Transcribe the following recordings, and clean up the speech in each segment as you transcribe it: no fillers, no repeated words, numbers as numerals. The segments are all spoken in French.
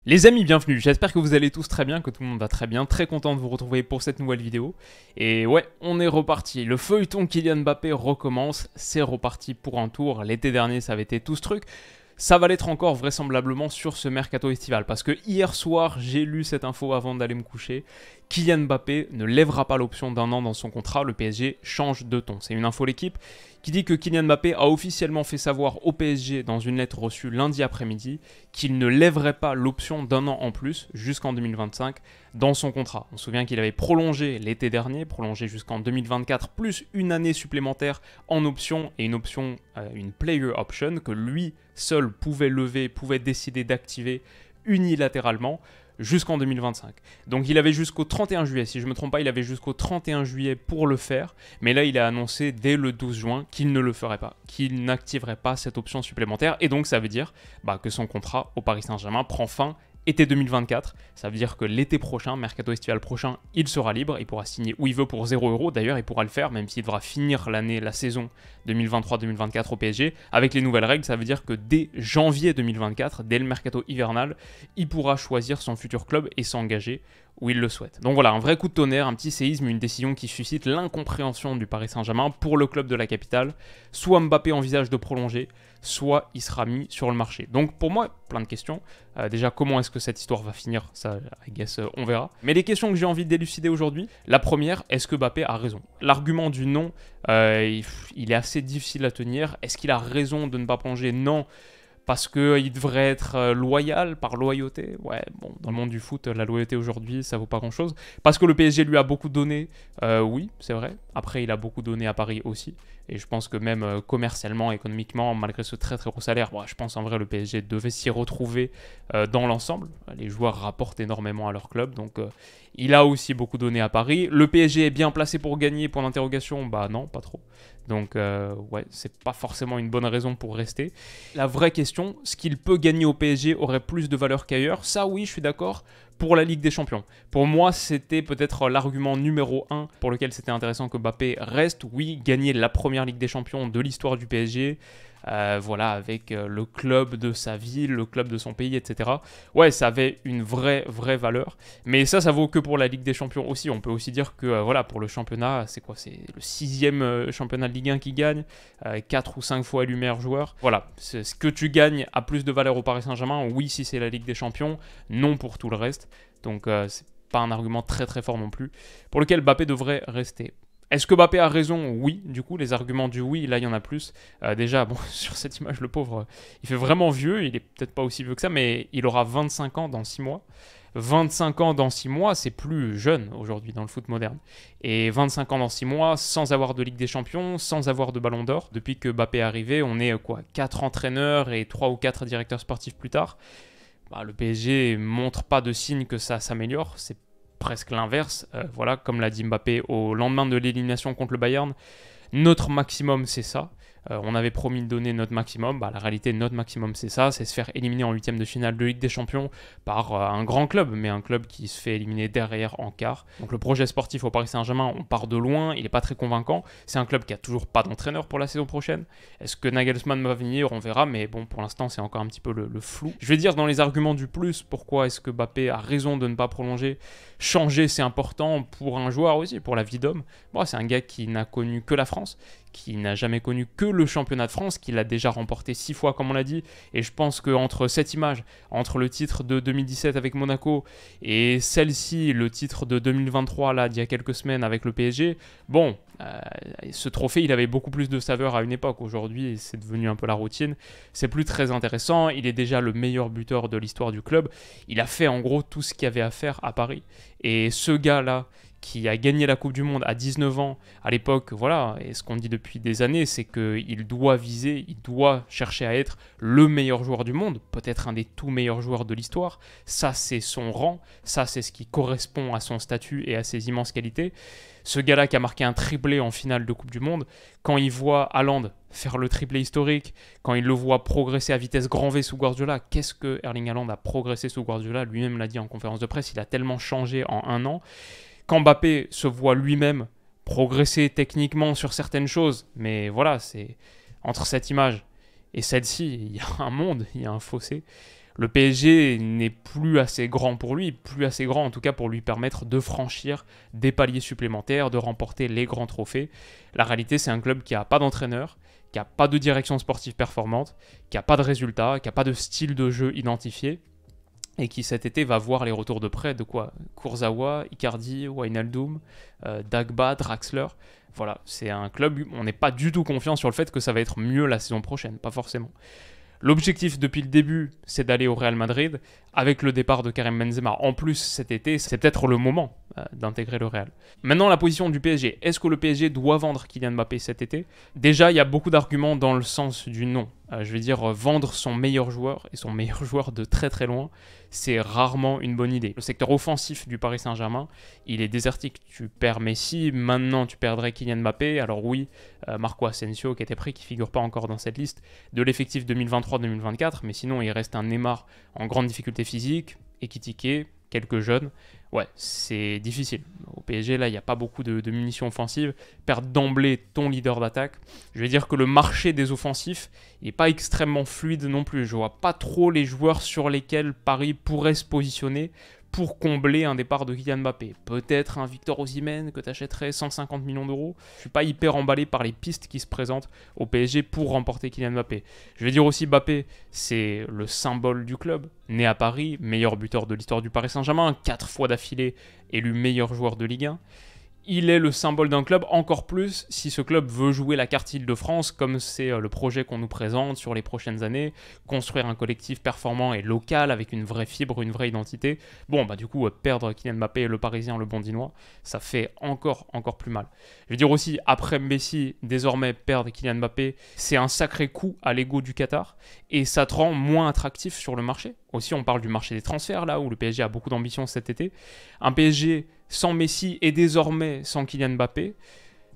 Les amis, bienvenue, j'espère que vous allez tous très bien, que tout le monde va très bien, très content de vous retrouver pour cette nouvelle vidéo. Et ouais, on est reparti, le feuilleton Kylian Mbappé recommence, c'est reparti pour un tour, l'été dernier ça avait été tout ce truc. Ça va l'être encore vraisemblablement sur ce mercato estival, parce que hier soir, j'ai lu cette info avant d'aller me coucher. Kylian Mbappé ne lèvera pas l'option d'un an dans son contrat, le PSG change de ton. C'est une info l'équipe qui dit que Kylian Mbappé a officiellement fait savoir au PSG dans une lettre reçue lundi après-midi qu'il ne lèverait pas l'option d'un an en plus jusqu'en 2025 dans son contrat. On se souvient qu'il avait prolongé l'été dernier, prolongé jusqu'en 2024, plus une année supplémentaire en option et une player option que lui seul pouvait lever, pouvait décider d'activer unilatéralement jusqu'en 2025. Donc il avait jusqu'au 31 juillet, si je ne me trompe pas, il avait jusqu'au 31 juillet pour le faire, mais là il a annoncé dès le 12 juin qu'il ne le ferait pas, qu'il n'activerait pas cette option supplémentaire, et donc ça veut dire que son contrat au Paris Saint-Germain prend fin été 2024, ça veut dire que l'été prochain, mercato estival prochain, il sera libre, il pourra signer où il veut pour 0€, d'ailleurs il pourra le faire, même s'il devra finir la saison 2023-2024 au PSG. Avec les nouvelles règles, ça veut dire que dès janvier 2024, dès le mercato hivernal, il pourra choisir son futur club et s'engager où il le souhaite. Donc voilà, un vrai coup de tonnerre, un petit séisme, une décision qui suscite l'incompréhension du Paris Saint-Germain pour le club de la capitale. Soit Mbappé envisage de prolonger, soit il sera mis sur le marché. Donc pour moi, plein de questions. Déjà, comment est-ce que cette histoire va finir? Ça, I guess, on verra. Mais les questions que j'ai envie d'élucider aujourd'hui, la première, est-ce que Mbappé a raison? L'argument du non, il est assez difficile à tenir. Est-ce qu'il a raison de ne pas prolonger? Non. Parce qu'il devrait être loyal, par loyauté. Ouais, bon, dans le monde du foot, la loyauté aujourd'hui, ça vaut pas grand-chose. Parce que le PSG lui a beaucoup donné, oui, c'est vrai. Après, il a beaucoup donné à Paris aussi. Et je pense que même commercialement, économiquement, malgré ce très très gros salaire, je pense en vrai le PSG devait s'y retrouver dans l'ensemble. Les joueurs rapportent énormément à leur club, donc il a aussi beaucoup donné à Paris. Le PSG est bien placé pour gagner, point d'interrogation? Bah non, pas trop. Donc ouais, c'est pas forcément une bonne raison pour rester. La vraie question, ce qu'il peut gagner au PSG aurait plus de valeur qu'ailleurs. Ça oui, je suis d'accord. Pour la Ligue des Champions. Pour moi, c'était peut-être l'argument numéro 1 pour lequel c'était intéressant que Mbappé reste. Oui, gagner la première Ligue des Champions de l'histoire du PSG. Voilà, avec le club de sa ville, le club de son pays, etc. Ouais, ça avait une vraie valeur. Mais ça vaut que pour la Ligue des Champions aussi. On peut aussi dire que, voilà, pour le championnat, c'est quoi? C'est le 6e championnat de Ligue 1 qui gagne, 4 ou 5 fois élu meilleur joueur. Voilà, ce que tu gagnes a plus de valeur au Paris Saint-Germain. Oui, si c'est la Ligue des Champions, non pour tout le reste. Donc, c'est pas un argument très fort non plus, pour lequel Mbappé devrait rester. Est-ce que Mbappé a raison? Oui, du coup, les arguments du oui, là, il y en a plus. Déjà, bon, sur cette image, le pauvre, il fait vraiment vieux. Il est peut-être pas aussi vieux que ça, mais il aura 25 ans dans 6 mois. 25 ans dans 6 mois, c'est plus jeune aujourd'hui dans le foot moderne. Et 25 ans dans 6 mois, sans avoir de Ligue des Champions, sans avoir de Ballon d'Or. Depuis que Mbappé est arrivé, on est 4 entraîneurs et 3 ou 4 directeurs sportifs plus tard. Le PSG montre pas de signe que ça s'améliore. C'est presque l'inverse. Voilà, comme l'a dit Mbappé au lendemain de l'élimination contre le Bayern, notre maximum c'est ça. On avait promis de donner notre maximum. La réalité, notre maximum, c'est ça. C'est se faire éliminer en 8e de finale de Ligue des Champions par un grand club, mais un club qui se fait éliminer derrière en quart. Donc le projet sportif au Paris Saint-Germain, on part de loin. Il n'est pas très convaincant. C'est un club qui a toujours pas d'entraîneur pour la saison prochaine. Est-ce que Nagelsmann va venir? On verra, mais bon, pour l'instant, c'est encore un petit peu le flou. Je vais dire dans les arguments du plus, pourquoi est-ce que Mbappé a raison de ne pas prolonger? Changer, c'est important pour un joueur aussi, pour la vie d'homme. C'est un gars qui n'a connu que la France, qui n'a jamais connu que le championnat de France, qu'il a déjà remporté 6 fois comme on l'a dit, et je pense qu'entre cette image, entre le titre de 2017 avec Monaco et celle-ci, le titre de 2023 là d'il y a quelques semaines avec le PSG, bon, ce trophée il avait beaucoup plus de saveur à une époque. Aujourd'hui c'est devenu un peu la routine, c'est plus très intéressant. Il est déjà le meilleur buteur de l'histoire du club, il a fait en gros tout ce qu'il y avait à faire à Paris, et ce gars là qui a gagné la Coupe du Monde à 19 ans, à l'époque, voilà, et ce qu'on dit depuis des années, c'est qu'il doit viser, il doit chercher à être le meilleur joueur du monde, peut-être un des tout meilleurs joueurs de l'histoire. Ça, c'est son rang, ça, c'est ce qui correspond à son statut et à ses immenses qualités. Ce gars-là qui a marqué un triplé en finale de Coupe du Monde, quand il voit Haaland faire le triplé historique, quand il le voit progresser à vitesse grand V sous Guardiola, qu'est-ce que Erling Haaland a progressé sous Guardiola? Lui-même l'a dit en conférence de presse, il a tellement changé en un an. Quand Mbappé se voit lui-même progresser techniquement sur certaines choses, mais voilà, c'est entre cette image et celle-ci, il y a un monde, il y a un fossé. Le PSG n'est plus assez grand pour lui, plus assez grand en tout cas pour lui permettre de franchir des paliers supplémentaires, de remporter les grands trophées. La réalité, c'est un club qui n'a pas d'entraîneur, qui n'a pas de direction sportive performante, qui n'a pas de résultats, qui n'a pas de style de jeu identifié, et qui cet été va voir les retours de près de quoi Kurzawa, Icardi, Wijnaldum, Dagba, Draxler. Voilà, c'est un club, on n'est pas du tout confiant sur le fait que ça va être mieux la saison prochaine, pas forcément. L'objectif depuis le début, c'est d'aller au Real Madrid. Avec le départ de Karim Benzema en plus cet été, c'est peut-être le moment d'intégrer le Real. Maintenant, la position du PSG. Est-ce que le PSG doit vendre Kylian Mbappé cet été? Déjà, il y a beaucoup d'arguments dans le sens du non. Je veux dire, vendre son meilleur joueur, et son meilleur joueur de très très loin, c'est rarement une bonne idée. Le secteur offensif du Paris Saint-Germain, il est désertique. Tu perds Messi, maintenant tu perdrais Kylian Mbappé. Alors oui, Marco Asensio qui était pris, qui ne figure pas encore dans cette liste, de l'effectif 2023-2024, mais sinon il reste un Neymar en grande difficulté physique, Ekitike, quelques jeunes. Ouais, c'est difficile. Au PSG, là, il n'y a pas beaucoup de munitions offensives. Perdre d'emblée ton leader d'attaque. Je vais dire que le marché des offensifs n'est pas extrêmement fluide non plus. Je vois pas trop les joueurs sur lesquels Paris pourrait se positionner pour combler un départ de Kylian Mbappé. Peut-être un Victor Osimhen que tu achèterais 150 millions d'euros. Je ne suis pas hyper emballé par les pistes qui se présentent au PSG pour remporter Kylian Mbappé. Je vais dire aussi Mbappé, c'est le symbole du club. Né à Paris, meilleur buteur de l'histoire du Paris Saint-Germain, 4 fois d'affilée élu meilleur joueur de Ligue 1. Il est le symbole d'un club, encore plus si ce club veut jouer la carte Île-de-France, comme c'est le projet qu'on nous présente sur les prochaines années, construire un collectif performant et local avec une vraie fibre, une vraie identité. Bon, bah du coup, perdre Kylian Mbappé, le Parisien, le Bondinois, ça fait encore plus mal. Je veux dire aussi, après Messi, désormais perdre Kylian Mbappé, c'est un sacré coup à l'ego du Qatar, et ça te rend moins attractif sur le marché. Aussi, on parle du marché des transferts, là où le PSG a beaucoup d'ambition cet été. Un PSG sans Messi et désormais sans Kylian Mbappé,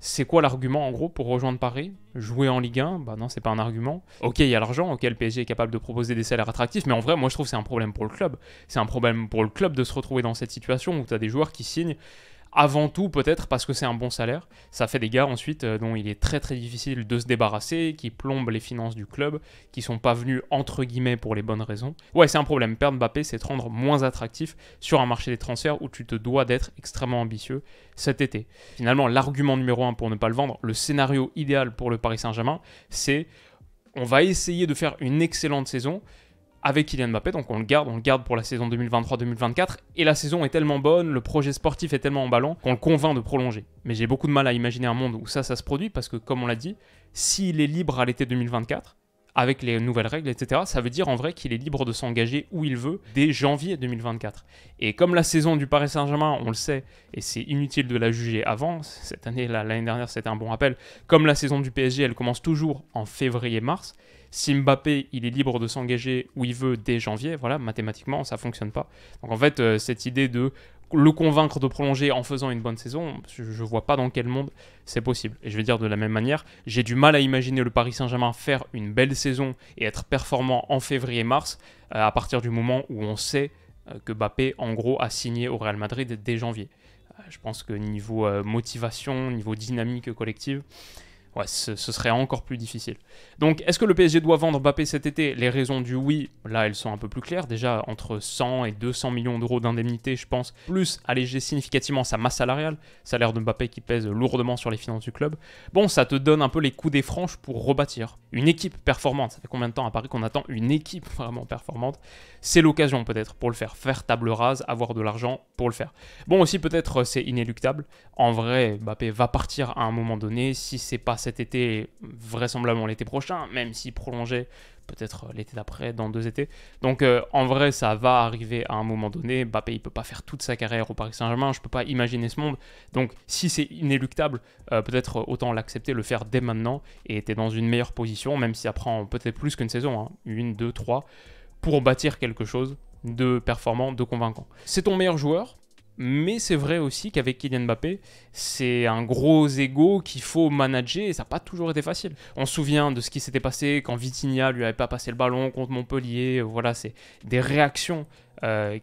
c'est quoi l'argument en gros pour rejoindre Paris? Jouer en Ligue 1? Bah non, c'est pas un argument. Ok, il y a l'argent, ok, le PSG est capable de proposer des salaires attractifs, mais en vrai, moi je trouve que c'est un problème pour le club. C'est un problème pour le club de se retrouver dans cette situation où tu as des joueurs qui signent avant tout peut-être parce que c'est un bon salaire. Ça fait des gars ensuite dont il est très très difficile de se débarrasser, qui plombent les finances du club, qui sont pas venus entre guillemets pour les bonnes raisons. Ouais, c'est un problème. Perdre Mbappé, c'est te rendre moins attractif sur un marché des transferts où tu te dois d'être extrêmement ambitieux cet été. Finalement, l'argument numéro 1 pour ne pas le vendre, le scénario idéal pour le Paris Saint-Germain, c'est on va essayer de faire une excellente saison avec Kylian Mbappé, donc on le garde pour la saison 2023-2024, et la saison est tellement bonne, le projet sportif est tellement emballant qu'on le convainc de prolonger. Mais j'ai beaucoup de mal à imaginer un monde où ça se produit, parce que comme on l'a dit, s'il est libre à l'été 2024, avec les nouvelles règles, etc., ça veut dire en vrai qu'il est libre de s'engager où il veut dès janvier 2024. Et comme la saison du Paris Saint-Germain, on le sait, et c'est inutile de la juger avant, cette année, l'année dernière c'était un bon rappel, comme la saison du PSG, elle commence toujours en février-mars, si Mbappé, il est libre de s'engager où il veut dès janvier, voilà, mathématiquement, ça ne fonctionne pas. Donc en fait, cette idée de le convaincre de prolonger en faisant une bonne saison, je ne vois pas dans quel monde c'est possible. Et je vais dire de la même manière, j'ai du mal à imaginer le Paris Saint-Germain faire une belle saison et être performant en février-mars, à partir du moment où on sait que Mbappé, en gros, a signé au Real Madrid dès janvier. Je pense que niveau motivation, niveau dynamique collective, ouais, ce serait encore plus difficile. Donc, est-ce que le PSG doit vendre Mbappé cet été? Les raisons du oui, là, elles sont un peu plus claires. Déjà, entre 100 et 200 millions d'euros d'indemnité, je pense, plus alléger significativement sa masse salariale, salaire de Mbappé qui pèse lourdement sur les finances du club. Bon, ça te donne un peu les coups des franches pour rebâtir. Une équipe performante, ça fait combien de temps à Paris qu'on attend une équipe vraiment performante? C'est l'occasion peut-être pour le faire table rase, avoir de l'argent pour le faire. Bon, aussi peut-être c'est inéluctable. En vrai, Mbappé va partir à un moment donné, si c'est pas cet été, vraisemblablement l'été prochain, même s'il prolongeait peut-être l'été d'après, dans 2 étés. Donc en vrai, ça va arriver à un moment donné. Mbappé, il peut pas faire toute sa carrière au Paris Saint-Germain, je peux pas imaginer ce monde. Donc si c'est inéluctable, peut-être autant l'accepter, le faire dès maintenant, et être dans une meilleure position, même si ça prend peut-être plus qu'une saison, hein, 1, 2, 3, pour bâtir quelque chose de performant, de convaincant. C'est ton meilleur joueur, mais c'est vrai aussi qu'avec Kylian Mbappé, c'est un gros ego qu'il faut manager et ça n'a pas toujours été facile. On se souvient de ce qui s'était passé quand Vitinha lui avait pas passé le ballon contre Montpellier. Voilà, c'est des réactions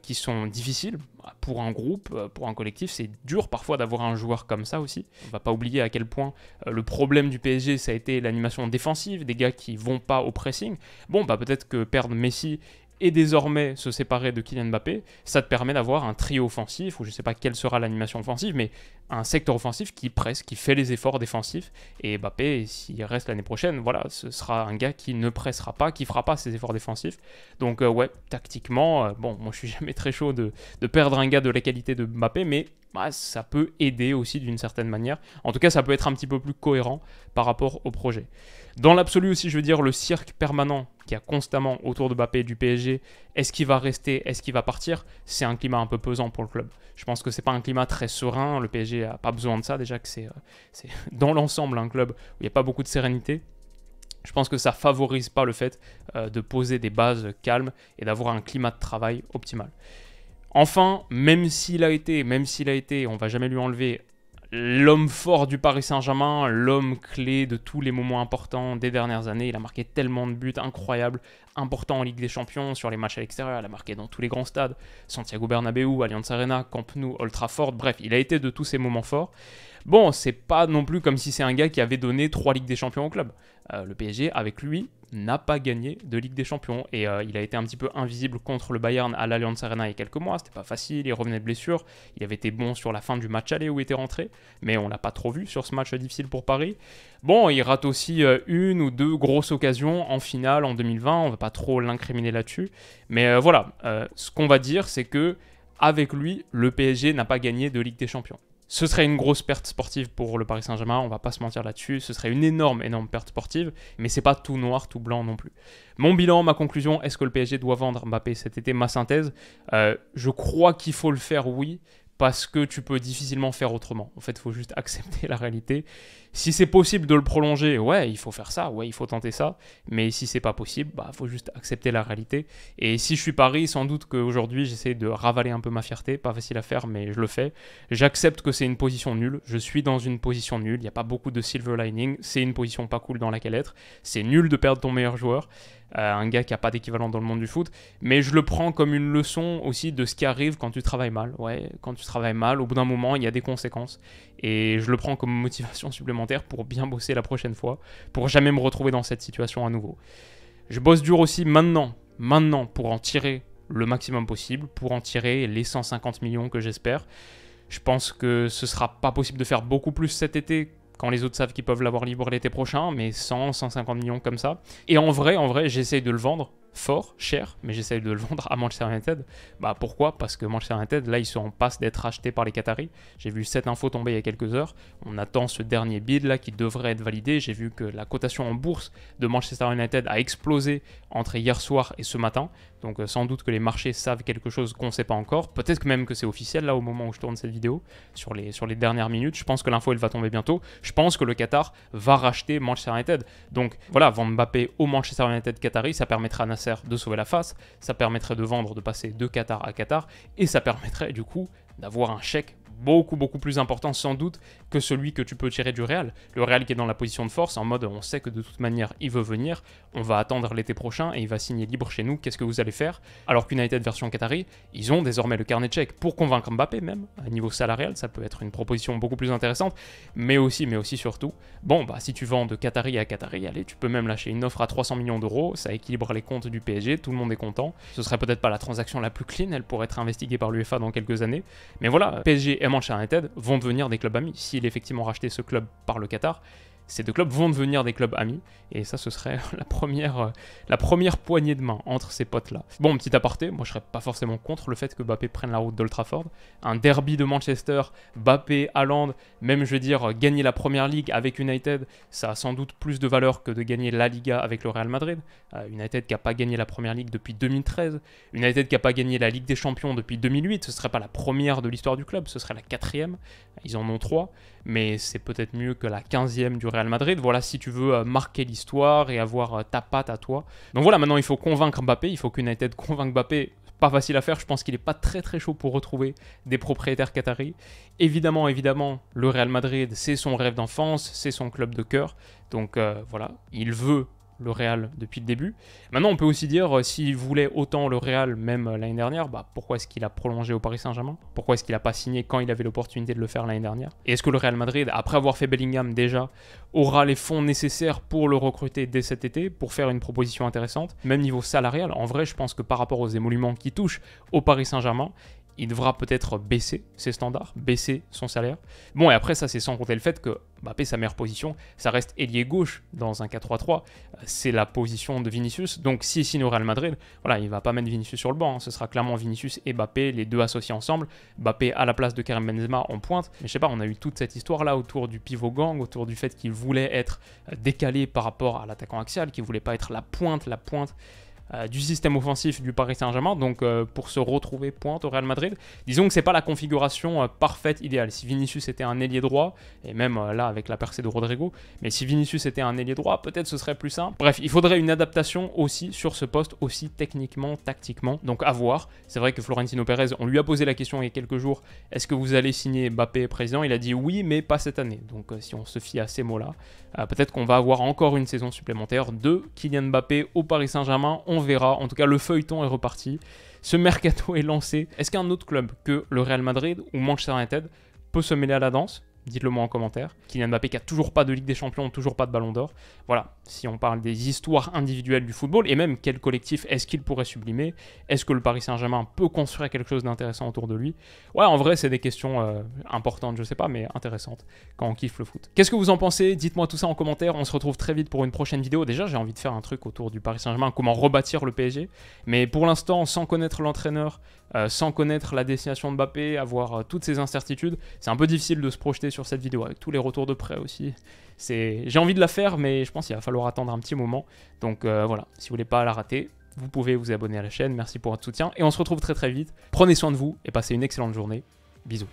qui sont difficiles pour un groupe, pour un collectif. C'est dur parfois d'avoir un joueur comme ça aussi. On ne va pas oublier à quel point le problème du PSG, ça a été l'animation défensive, des gars qui vont pas au pressing. Bon, bah peut-être que perdre Messi et désormais se séparer de Kylian Mbappé, ça te permet d'avoir un trio offensif, ou je ne sais pas quelle sera l'animation offensive, mais un secteur offensif qui presse, qui fait les efforts défensifs. Et Mbappé, s'il reste l'année prochaine, voilà, ce sera un gars qui ne pressera pas, qui fera pas ses efforts défensifs. Donc ouais, tactiquement, bon, moi je suis jamais très chaud de perdre un gars de la qualité de Mbappé, mais bah, ça peut aider aussi d'une certaine manière. En tout cas, ça peut être un petit peu plus cohérent par rapport au projet. Dans l'absolu aussi, je veux dire, le cirque permanent qu'il y a constamment autour de Mbappé et du PSG, est-ce qu'il va rester, est-ce qu'il va partir? C'est un climat un peu pesant pour le club. Je pense que c'est pas un climat très serein, le PSG n'a pas besoin de ça, déjà que c'est dans l'ensemble un club où il n'y a pas beaucoup de sérénité. Je pense que ça favorise pas le fait de poser des bases calmes et d'avoir un climat de travail optimal. Enfin, même s'il a été, on va jamais lui enlever l'homme fort du Paris Saint-Germain, l'homme clé de tous les moments importants des dernières années. Il a marqué tellement de buts incroyables, importants en Ligue des Champions, sur les matchs à l'extérieur. Il a marqué dans tous les grands stades, Santiago Bernabéu, Allianz Arena, Camp Nou, Old Trafford. Bref, il a été de tous ces moments forts. Bon, c'est pas non plus comme si c'est un gars qui avait donné 3 Ligues des Champions au club. Le PSG, avec lui, n'a pas gagné de Ligue des Champions et il a été un petit peu invisible contre le Bayern à l'Allianz Arena il y a quelques mois, c'était pas facile, il revenait de blessure, il avait été bon sur la fin du match aller où il était rentré, mais on l'a pas trop vu sur ce match difficile pour Paris. Bon, il rate aussi une ou deux grosses occasions en finale en 2020, on va pas trop l'incriminer là-dessus, mais voilà, ce qu'on va dire c'est que avec lui, le PSG n'a pas gagné de Ligue des Champions. Ce serait une grosse perte sportive pour le Paris Saint-Germain, on va pas se mentir là-dessus, ce serait une énorme perte sportive, mais c'est pas tout noir, tout blanc non plus. Mon bilan, ma conclusion, est-ce que le PSG doit vendre Mbappé cet été? Ma synthèse, je crois qu'il faut le faire, oui, parce que tu peux difficilement faire autrement. En fait, il faut juste accepter la réalité. Si c'est possible de le prolonger, ouais, il faut faire ça, ouais, il faut tenter ça. Mais si c'est pas possible, bah, faut juste accepter la réalité. Et si je suis Paris, sans doute qu'aujourd'hui, j'essaie de ravaler un peu ma fierté. Pas facile à faire, mais je le fais. J'accepte que c'est une position nulle. Je suis dans une position nulle. Il n'y a pas beaucoup de silver lining. C'est une position pas cool dans laquelle être. C'est nul de perdre ton meilleur joueur. Un gars qui n'a pas d'équivalent dans le monde du foot, mais je le prends comme une leçon aussi de ce qui arrive quand tu travailles mal. Ouais, quand tu travailles mal, au bout d'un moment, il y a des conséquences, et je le prends comme motivation supplémentaire pour bien bosser la prochaine fois, pour jamais me retrouver dans cette situation à nouveau. Je bosse dur aussi maintenant pour en tirer le maximum possible, pour en tirer les 150 millions que j'espère. Je pense que ce sera pas possible de faire beaucoup plus cet été, quand les autres savent qu'ils peuvent l'avoir libre l'été prochain, mais 150 millions comme ça. Et en vrai, j'essaye de le vendre fort, cher, mais j'essaye de le vendre à Manchester United. Bah pourquoi? Parce que Manchester United, là, ils sont en passe d'être rachetés par les Qataris. J'ai vu cette info tomber il y a quelques heures. On attend ce dernier bid là qui devrait être validé. J'ai vu que la cotation en bourse de Manchester United a explosé entre hier soir et ce matin. Donc sans doute que les marchés savent quelque chose qu'on ne sait pas encore. Peut-être que même que c'est officiel là au moment où je tourne cette vidéo, sur les dernières minutes. Je pense que l'info elle va tomber bientôt. Je pense que le Qatar va racheter Manchester United. Donc voilà, vendre Mbappé au Manchester United Qatari, ça permettra à Nasser de sauver la face, ça permettrait de vendre, de passer de Qatar à Qatar, et ça permettrait du coup d'avoir un chèque beaucoup plus important sans doute que celui que tu peux tirer du Real. Le Real qui est dans la position de force, en mode on sait que de toute manière il veut venir, on va attendre l'été prochain et il va signer libre chez nous, qu'est-ce que vous allez faire? Alors qu'United version Qatari, ils ont désormais le carnet de chèques pour convaincre Mbappé même, à niveau salarial, ça peut être une proposition beaucoup plus intéressante, mais aussi surtout, bon bah si tu vends de Qatari à Qatari, allez, tu peux même lâcher une offre à 300 millions d'euros, ça équilibre les comptes du PSG, tout le monde est content, ce serait peut-être pas la transaction la plus clean, elle pourrait être investiguée par l'UEFA dans quelques années, mais voilà, PSG et Manchester United vont devenir des clubs amis. S'il est effectivement racheté ce club par le Qatar, ces deux clubs vont devenir des clubs amis, et ça ce serait la première poignée de main entre ces potes-là. Bon, petit aparté, moi je serais pas forcément contre le fait que Mbappé prenne la route d'Old Trafford. Un derby de Manchester, Mbappé, Haaland, même je veux dire gagner la Première Ligue avec United, ça a sans doute plus de valeur que de gagner la Liga avec le Real Madrid. United qui n'a pas gagné la Première Ligue depuis 2013, United qui n'a pas gagné la Ligue des Champions depuis 2008, ce serait pas la première de l'histoire du club, ce serait la 4e, ils en ont 3, mais c'est peut-être mieux que la 15e du Real Madrid. Voilà, si tu veux marquer l'histoire et avoir ta patte à toi. Donc voilà, maintenant il faut convaincre Mbappé, il faut qu'United convainque Mbappé. Pas facile à faire, je pense qu'il n'est pas très chaud pour retrouver des propriétaires qataris. Évidemment, le Real Madrid, c'est son rêve d'enfance, c'est son club de cœur. Donc voilà, il veut le Real depuis le début. Maintenant, on peut aussi dire, s'il voulait autant le Real, même l'année dernière, pourquoi est-ce qu'il a prolongé au Paris Saint-Germain? Pourquoi est-ce qu'il n'a pas signé quand il avait l'opportunité de le faire l'année dernière? Et est-ce que le Real Madrid, après avoir fait Bellingham déjà, aura les fonds nécessaires pour le recruter dès cet été, pour faire une proposition intéressante? Même niveau salarial, en vrai, je pense que par rapport aux émoluments qui touchent au Paris Saint-Germain, il devra peut-être baisser ses standards, baisser son salaire. Bon, et après, ça, c'est sans compter le fait que Mbappé, sa meilleure position, ça reste ailier gauche dans un 4-3-3. C'est la position de Vinicius. Donc, s'il signe au Real Madrid, voilà, il ne va pas mettre Vinicius sur le banc. Ce sera clairement Vinicius et Mbappé, les deux associés ensemble. Mbappé à la place de Karim Benzema en pointe. Mais je sais pas, on a eu toute cette histoire-là autour du pivot gang, autour du fait qu'il voulait être décalé par rapport à l'attaquant axial, qu'il voulait pas être la pointe du système offensif du Paris Saint-Germain, donc pour se retrouver pointe au Real Madrid. Disons que c'est pas la configuration parfaite, idéale. Si Vinicius était un ailier droit, et même là avec la percée de Rodrigo, mais si Vinicius était un ailier droit, peut-être ce serait plus simple. Bref, il faudrait une adaptation aussi sur ce poste, aussi techniquement, tactiquement, donc à voir. C'est vrai que Florentino Pérez, on lui a posé la question il y a quelques jours, est-ce que vous allez signer Mbappé président? Il a dit oui, mais pas cette année. Donc si on se fie à ces mots-là, peut-être qu'on va avoir encore une saison supplémentaire de Kylian Mbappé au Paris Saint-Germain. On verra. En tout cas, le feuilleton est reparti. Ce mercato est lancé. Est-ce qu'un autre club que le Real Madrid ou Manchester United peut se mêler à la danse? Dites-le moi en commentaire. Kylian Mbappé qui a toujours pas de Ligue des Champions, toujours pas de Ballon d'Or. Voilà, si on parle des histoires individuelles du football, et même quel collectif est-ce qu'il pourrait sublimer? Est-ce que le Paris Saint-Germain peut construire quelque chose d'intéressant autour de lui? Ouais, en vrai, c'est des questions importantes, je sais pas, mais intéressantes quand on kiffe le foot. Qu'est-ce que vous en pensez? Dites-moi tout ça en commentaire. On se retrouve très vite pour une prochaine vidéo. Déjà, j'ai envie de faire un truc autour du Paris Saint-Germain, comment rebâtir le PSG. Mais pour l'instant, sans connaître l'entraîneur, sans connaître la destination de Mbappé, avoir toutes ces incertitudes, c'est un peu difficile de se projeter sur cette vidéo, avec tous les retours de près aussi. J'ai envie de la faire, mais je pense qu'il va falloir attendre un petit moment. Donc voilà, si vous voulez pas la rater, vous pouvez vous abonner à la chaîne. Merci pour votre soutien, et on se retrouve très très vite. Prenez soin de vous, et passez une excellente journée. Bisous.